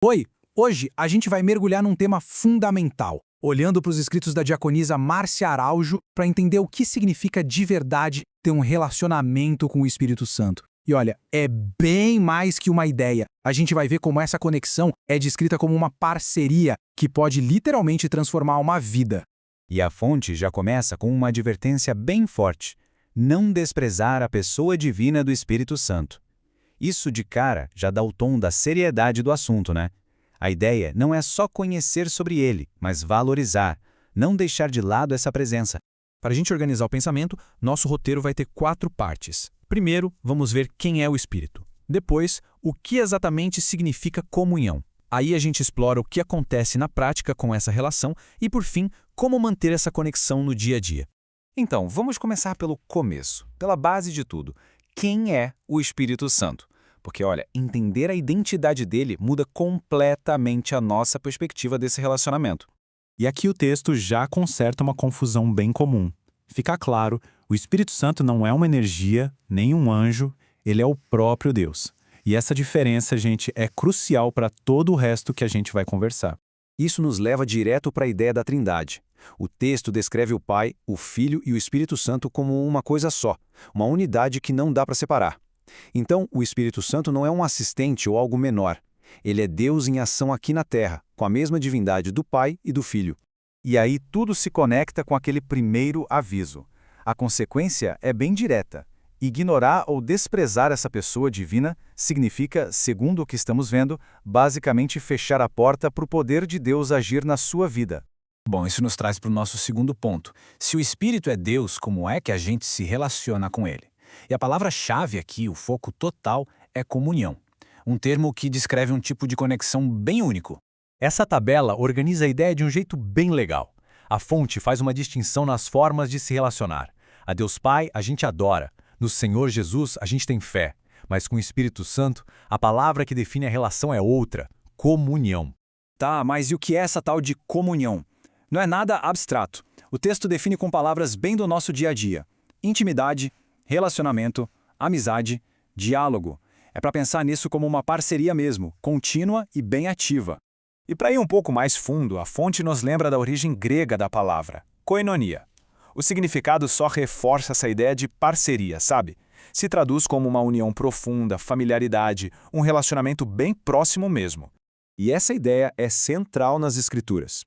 Oi, hoje a gente vai mergulhar num tema fundamental, olhando para os escritos da diaconisa Márcia Araújo para entender o que significa de verdade ter um relacionamento com o Espírito Santo. E olha, é bem mais que uma ideia. A gente vai ver como essa conexão é descrita como uma parceria que pode literalmente transformar uma vida. E a fonte já começa com uma advertência bem forte: não desprezar a pessoa divina do Espírito Santo. Isso de cara já dá o tom da seriedade do assunto, né? A ideia não é só conhecer sobre ele, mas valorizar, não deixar de lado essa presença. Para a gente organizar o pensamento, nosso roteiro vai ter 4 partes. Primeiro, vamos ver quem é o Espírito. Depois, o que exatamente significa comunhão. Aí a gente explora o que acontece na prática com essa relação e, por fim, como manter essa conexão no dia a dia. Então, vamos começar pelo começo, pela base de tudo. Quem é o Espírito Santo? Porque, olha, entender a identidade dele muda completamente a nossa perspectiva desse relacionamento. E aqui o texto já conserta uma confusão bem comum. Fica claro, o Espírito Santo não é uma energia, nem um anjo, ele é o próprio Deus. E essa diferença, gente, é crucial para todo o resto que a gente vai conversar. Isso nos leva direto para a ideia da Trindade. O texto descreve o Pai, o Filho e o Espírito Santo como uma coisa só, uma unidade que não dá para separar. Então, o Espírito Santo não é um assistente ou algo menor. Ele é Deus em ação aqui na Terra, com a mesma divindade do Pai e do Filho. E aí tudo se conecta com aquele primeiro aviso. A consequência é bem direta. Ignorar ou desprezar essa pessoa divina significa, segundo o que estamos vendo, basicamente fechar a porta para o poder de Deus agir na sua vida. Bom, isso nos traz para o nosso segundo ponto. Se o Espírito é Deus, como é que a gente se relaciona com ele? E a palavra-chave aqui, o foco total, é comunhão. Um termo que descreve um tipo de conexão bem único. Essa tabela organiza a ideia de um jeito bem legal. A fonte faz uma distinção nas formas de se relacionar. A Deus Pai a gente adora. No Senhor Jesus a gente tem fé. Mas com o Espírito Santo, a palavra que define a relação é outra: comunhão. Tá, mas e o que é essa tal de comunhão? Não é nada abstrato. O texto define com palavras bem do nosso dia a dia: intimidade, relacionamento, amizade, diálogo. É para pensar nisso como uma parceria mesmo, contínua e bem ativa. E para ir um pouco mais fundo, a fonte nos lembra da origem grega da palavra, koinonia. O significado só reforça essa ideia de parceria, sabe? Se traduz como uma união profunda, familiaridade, um relacionamento bem próximo mesmo. E essa ideia é central nas Escrituras.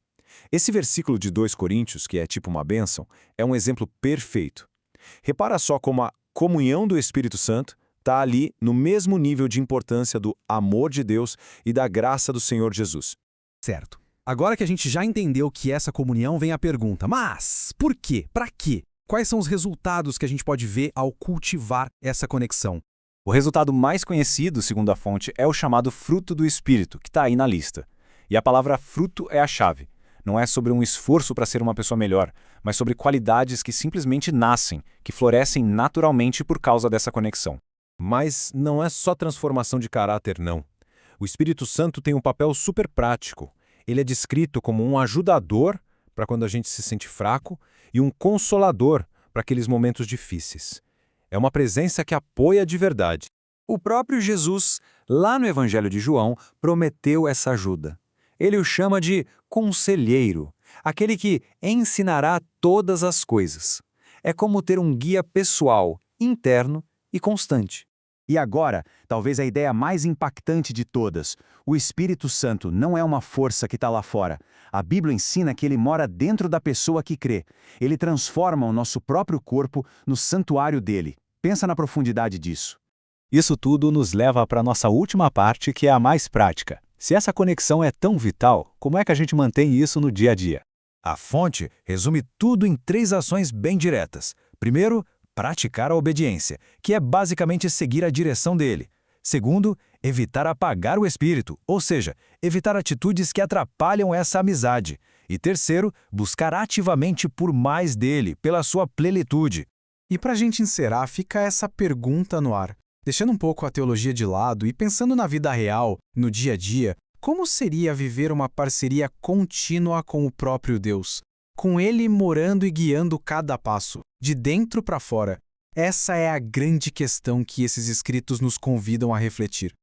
Esse versículo de 2 Coríntios, que é tipo uma bênção, é um exemplo perfeito. Repara só como a comunhão do Espírito Santo está ali no mesmo nível de importância do amor de Deus e da graça do Senhor Jesus. Certo. Agora que a gente já entendeu que essa comunhão, vem a pergunta: mas por quê? Para quê? Quais são os resultados que a gente pode ver ao cultivar essa conexão? O resultado mais conhecido, segundo a fonte, é o chamado fruto do Espírito, que está aí na lista. E a palavra fruto é a chave. Não é sobre um esforço para ser uma pessoa melhor, mas sobre qualidades que simplesmente nascem, que florescem naturalmente por causa dessa conexão. Mas não é só transformação de caráter, não. O Espírito Santo tem um papel super prático. Ele é descrito como um ajudador para quando a gente se sente fraco e um consolador para aqueles momentos difíceis. É uma presença que apoia de verdade. O próprio Jesus, lá no Evangelho de João, prometeu essa ajuda. Ele o chama de conselheiro, aquele que ensinará todas as coisas. É como ter um guia pessoal, interno e constante. E agora, talvez a ideia mais impactante de todas: o Espírito Santo não é uma força que está lá fora. A Bíblia ensina que ele mora dentro da pessoa que crê. Ele transforma o nosso próprio corpo no santuário dele. Pensa na profundidade disso. Isso tudo nos leva para a nossa última parte, que é a mais prática. Se essa conexão é tão vital, como é que a gente mantém isso no dia a dia? A fonte resume tudo em 3 ações bem diretas. Primeiro, praticar a obediência, que é basicamente seguir a direção dele. Segundo, evitar apagar o espírito, ou seja, evitar atitudes que atrapalham essa amizade. E terceiro, buscar ativamente por mais dele, pela sua plenitude. E para a gente encerrar, fica essa pergunta no ar. Deixando um pouco a teologia de lado e pensando na vida real, no dia a dia, como seria viver uma parceria contínua com o próprio Deus? Com Ele morando e guiando cada passo, de dentro para fora. Essa é a grande questão que esses escritos nos convidam a refletir.